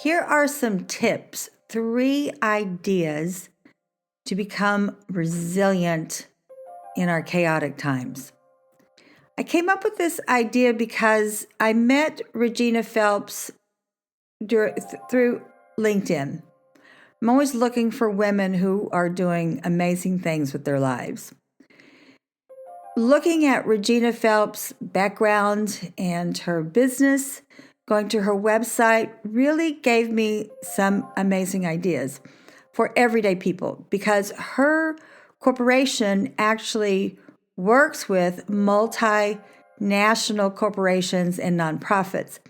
Here are some tips, 3 ideas to become resilient in our chaotic times. I came up with this idea because I met Regina Phelps through LinkedIn. I'm always looking for women who are doing amazing things with their lives. Looking at Regina Phelps' background and her business, going to her website really gave me some amazing ideas for everyday people because her corporation actually works with multinational corporations and nonprofits.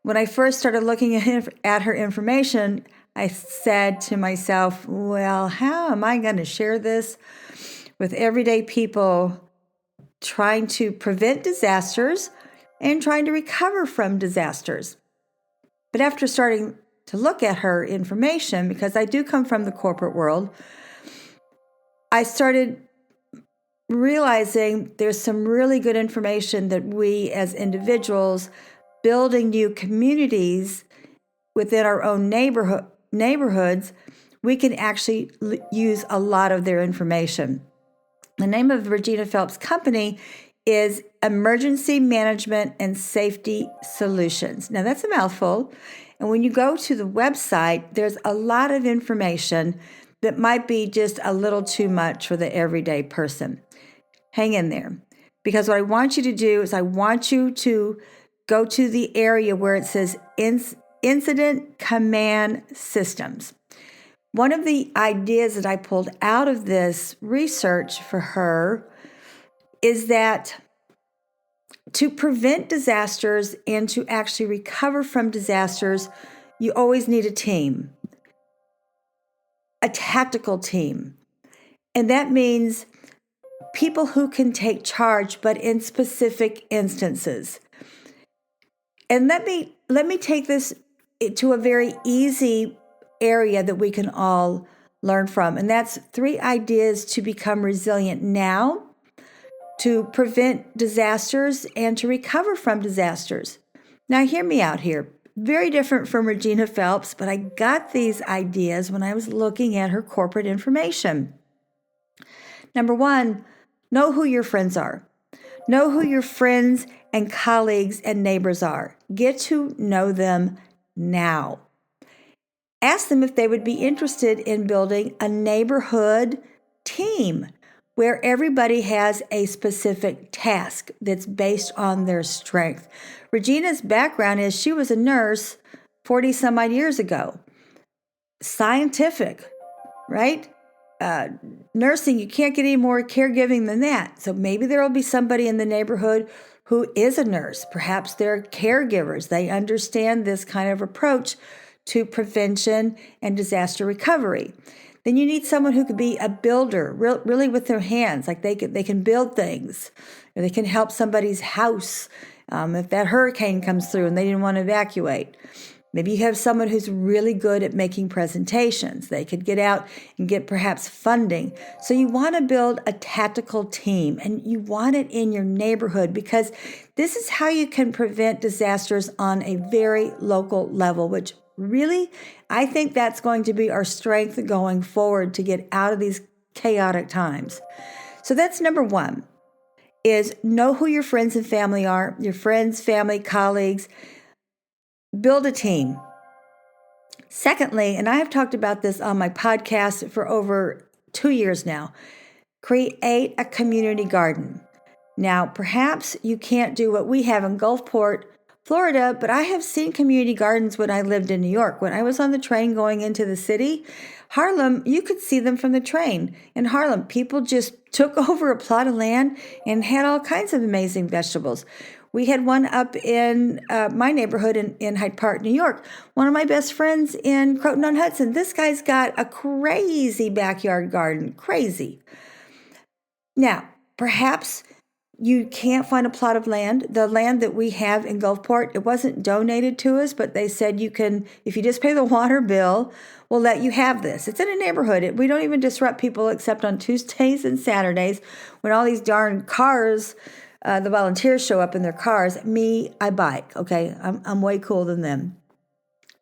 When I first started looking at her information, I said to myself, well, how am I going to share this with everyday people trying to prevent disasters and trying to recover from disasters? But after starting to look at her information, because I do come from the corporate world, I started realizing there's some really good information that we as individuals building new communities within our own neighborhoods, we can actually use a lot of their information. The name of Regina Phelps' company is Emergency Management and Safety Solutions. Now, that's a mouthful. And when you go to the website, there's a lot of information that might be just a little too much for the everyday person. Hang in there. Because what I want you to do is I want you to go to the area where it says Incident Command Systems. One of the ideas that I pulled out of this research for her is that to prevent disasters and to actually recover from disasters, you always need a team, a tactical team. And that means people who can take charge, but in specific instances. And let me take this to a very easy area that we can all learn from. And that's 3 ideas to become resilient now, to prevent disasters, and to recover from disasters. Now, hear me out here. Very different from Regina Phelps, but I got these ideas when I was looking at her corporate information. Number 1, know who your friends are. Know who your friends and colleagues and neighbors are. Get to know them now. Ask them if they would be interested in building a neighborhood team where everybody has a specific task that's based on their strength. Regina's background is she was a nurse 40 some odd years ago. Scientific, right? Nursing, you can't get any more caregiving than that. So maybe there will be somebody in the neighborhood who is a nurse. Perhaps they're caregivers. They understand this kind of approach to prevention and disaster recovery. Then you need someone who could be a builder, really with their hands, like they can build things, or they can help somebody's house if that hurricane comes through and they didn't want to evacuate. Maybe you have someone who's really good at making presentations. They could get out and get perhaps funding. So you want to build a tactical team, and you want it in your neighborhood because this is how you can prevent disasters on a very local level, which really, I think that's going to be our strength going forward to get out of these chaotic times. So that's number 1, is know who your friends and family are, your friends, family, colleagues. Build a team. Secondly, and I have talked about this on my podcast for over 2 years now, create a community garden. Now, perhaps you can't do what we have in Gulfport, Florida, but I have seen community gardens when I lived in New York. When I was on the train going into the city, Harlem, you could see them from the train. In Harlem, people just took over a plot of land and had all kinds of amazing vegetables. We had one up in my neighborhood in Hyde Park, New York. One of my best friends in Croton-on-Hudson. This guy's got a crazy backyard garden, crazy. Now, perhaps you can't find a plot of land. The land that we have in Gulfport, it wasn't donated to us, but they said you can, if you just pay the water bill, we'll let you have this. It's in a neighborhood. We don't even disrupt people except on Tuesdays and Saturdays when all these darn cars, the volunteers show up in their cars. Me, I bike, okay? I'm way cooler than them.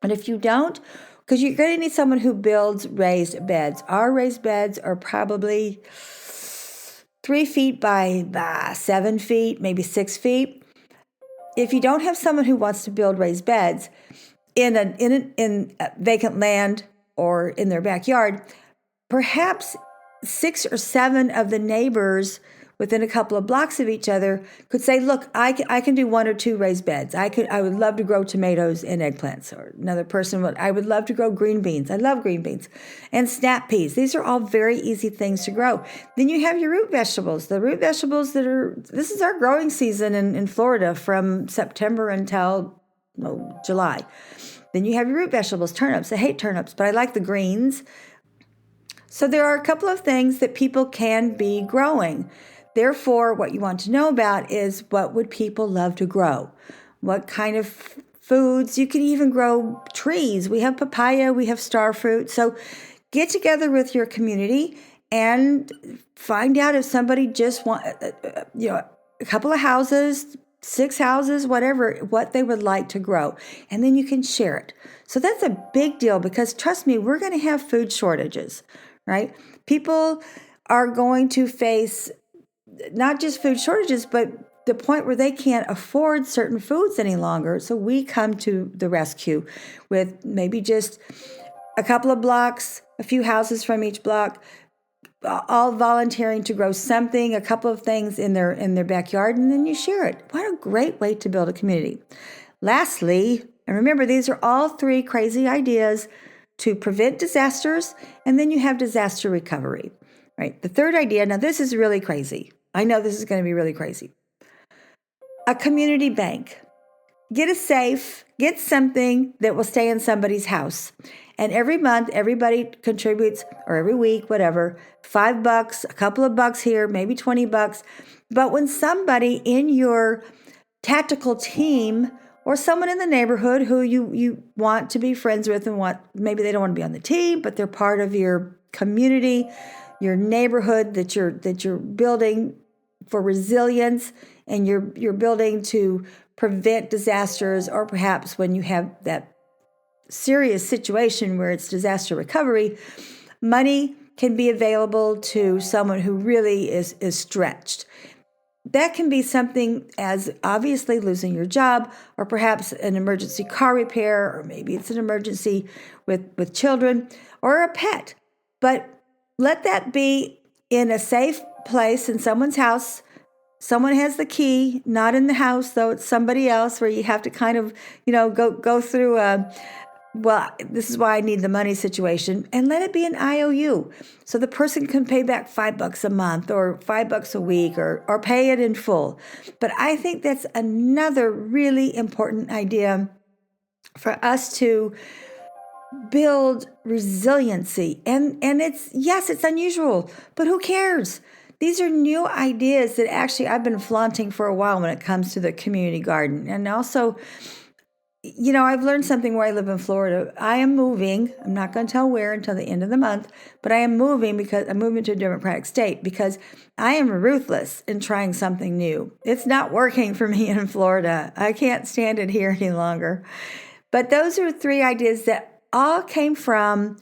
And if you don't, because you're going to need someone who builds raised beds. Our raised beds are probably 3 feet by 7 feet, maybe 6 feet. If you don't have someone who wants to build raised beds in vacant land or in their backyard, perhaps 6 or 7 of the neighbors within a couple of blocks of each other could say, look, I can do 1 or 2 raised beds. I would love to grow tomatoes and eggplants. Or another person I would love to grow green beans. I love green beans. And snap peas. These are all very easy things to grow. Then you have your root vegetables. The root vegetables this is our growing season in Florida from September until July. Then you have your root vegetables, turnips. I hate turnips, but I like the greens. So there are a couple of things that people can be growing. Therefore, what you want to know about is, what would people love to grow? What kind of foods? You can even grow trees. We have papaya, we have star fruit. So get together with your community and find out if somebody just wants, a couple of houses, 6 houses, whatever, what they would like to grow. And then you can share it. So that's a big deal, because trust me, we're going to have food shortages, right? People are going to face not just food shortages, but the point where they can't afford certain foods any longer. So we come to the rescue with maybe just a couple of blocks, a few houses from each block, all volunteering to grow something, a couple of things in their backyard, and then you share it. What a great way to build a community. Lastly, and remember, these are all 3 crazy ideas to prevent disasters, and then you have disaster recovery, right? The third idea, now this is really crazy. I know this is going to be really crazy. A community bank. Get a safe, get something that will stay in somebody's house. And every month, everybody contributes, or every week, whatever, $5, a couple of bucks here, maybe $20. But when somebody in your tactical team or someone in the neighborhood who you want to be friends with and maybe they don't want to be on the team, but they're part of your community, your neighborhood that you're building for resilience, and you're building to prevent disasters, or perhaps when you have that serious situation where it's disaster recovery, money can be available to someone who really is stretched. That can be something as obviously losing your job, or perhaps an emergency car repair, or maybe it's an emergency with children or a pet. But let that be in a safe place in someone's house. Someone has the key, not in the house, though it's somebody else, where you have to kind of, go through this is why I need the money situation, and let it be an IOU. So the person can pay back $5 a month or $5 a week, or pay it in full. But I think that's another really important idea for us to build resiliency. And it's unusual, but who cares? These are new ideas that actually I've been flaunting for a while when it comes to the community garden. And also, I've learned something where I live in Florida. I am moving. I'm not going to tell where until the end of the month, but I am moving because I'm moving to a Democratic state, because I am ruthless in trying something new. It's not working for me in Florida. I can't stand it here any longer. But those are 3 ideas that all came from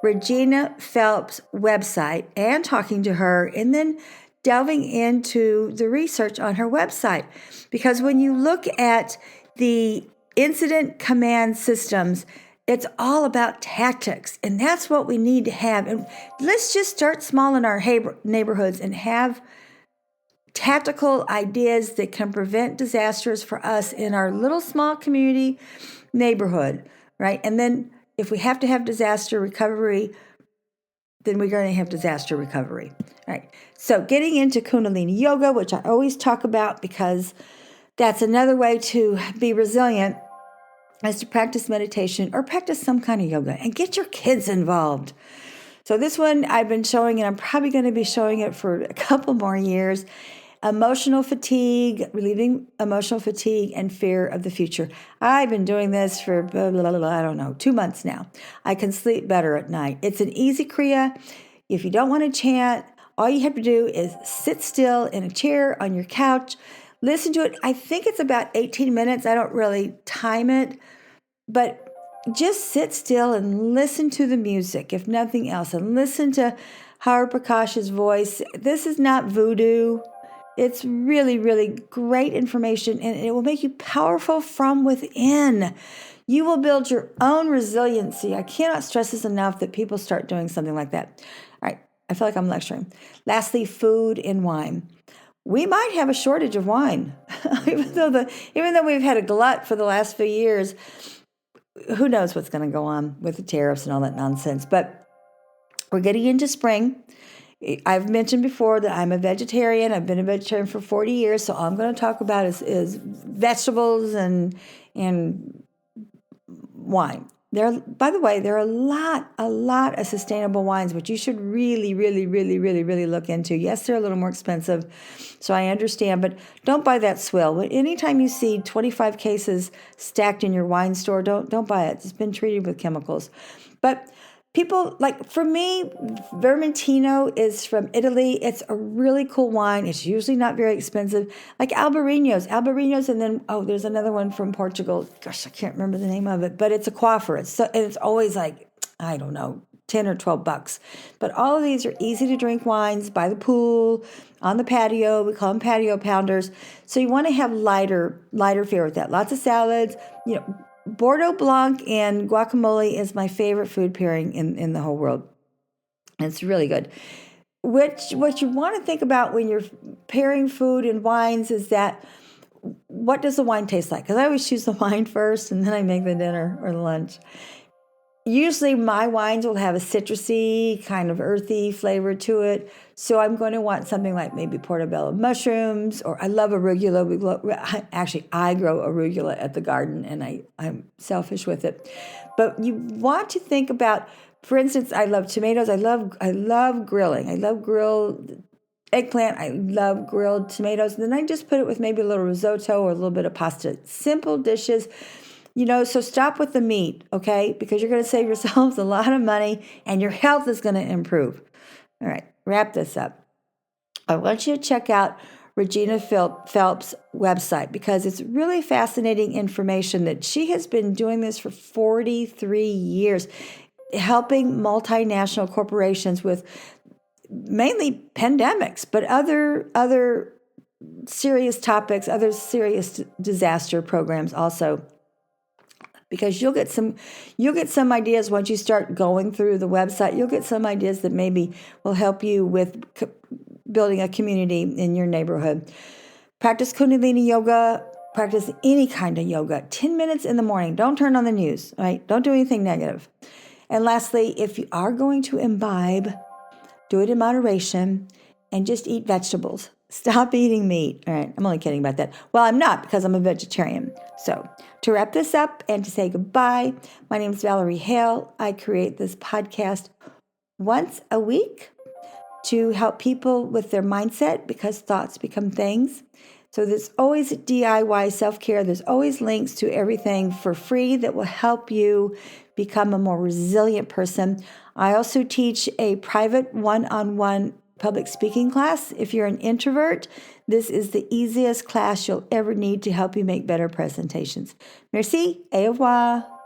Regina Phelps' website, and talking to her, and then delving into the research on her website. Because when you look at the incident command systems, it's all about tactics, and that's what we need to have. And let's just start small in our neighborhoods and have tactical ideas that can prevent disasters for us in our little small community neighborhood, right? And then if we have to have disaster recovery, then we're going to have disaster recovery. All right. So getting into Kundalini Yoga, which I always talk about because that's another way to be resilient, is to practice meditation or practice some kind of yoga and get your kids involved. So this one I've been showing, and I'm probably going to be showing it for a couple more years. Emotional fatigue, relieving emotional fatigue and fear of the future. I've been doing this for, 2 months now. I can sleep better at night. It's an easy Kriya. If you don't want to chant, all you have to do is sit still in a chair on your couch, listen to it. I think it's about 18 minutes. I don't really time it, but just sit still and listen to the music, if nothing else, and listen to Howard Prakash's voice. This is not voodoo. It's really, really great information, and it will make you powerful from within. You will build your own resiliency. I cannot stress this enough that people start doing something like that. All right, I feel like I'm lecturing. Lastly, food and wine. We might have a shortage of wine, even though we've had a glut for the last few years. Who knows what's going to go on with the tariffs and all that nonsense? But we're getting into spring. I've mentioned before that I'm a vegetarian. I've been a vegetarian for 40 years, so all I'm going to talk about is vegetables and wine. By the way, there are a lot of sustainable wines, which you should really, really, really, really, really look into. Yes, they're a little more expensive, so I understand, but don't buy that swill. Anytime you see 25 cases stacked in your wine store, don't buy it. It's been treated with chemicals. But people, like for me, Vermentino is from Italy. It's a really cool wine. It's usually not very expensive. Like Albarino's, and then, there's another one from Portugal. Gosh, I can't remember the name of it, but it's a coiffer. It's always like, I don't know, 10 or 12 bucks. But all of these are easy to drink wines by the pool, on the patio. We call them patio pounders. So you want to have lighter fare with that. Lots of salads, Bordeaux Blanc and guacamole is my favorite food pairing in the whole world. It's really good. What you want to think about when you're pairing food and wines is that, what does the wine taste like? Because I always choose the wine first and then I make the dinner or the lunch. Usually my wines will have a citrusy, kind of earthy flavor to it. So I'm going to want something like maybe portobello mushrooms, or I love arugula. Actually, I grow arugula at the garden, and I'm selfish with it. But you want to think about, for instance, I love tomatoes. I love grilling. I love grilled eggplant. I love grilled tomatoes. And then I just put it with maybe a little risotto or a little bit of pasta. Simple dishes. So stop with the meat, okay? Because you're going to save yourselves a lot of money and your health is going to improve. All right, wrap this up. I want you to check out Regina Phelps' website because it's really fascinating information that she has been doing this for 43 years, helping multinational corporations with mainly pandemics, but other serious topics, other serious disaster programs also. Because you'll get some ideas once you start going through the website. You'll get some ideas that maybe will help you with building a community in your neighborhood. Practice Kundalini yoga. Practice any kind of yoga. 10 minutes in the morning. Don't turn on the news. Right? Don't do anything negative. And lastly, if you are going to imbibe, do it in moderation and just eat vegetables. Stop eating meat. All right, I'm only kidding about that. Well, I'm not, because I'm a vegetarian. So to wrap this up and to say goodbye, my name is Valerie Hale. I create this podcast once a week to help people with their mindset, because thoughts become things. So there's always DIY self-care. There's always links to everything for free that will help you become a more resilient person. I also teach a private one-on-one public speaking class. If you're an introvert, this is the easiest class you'll ever need to help you make better presentations. Merci, au revoir.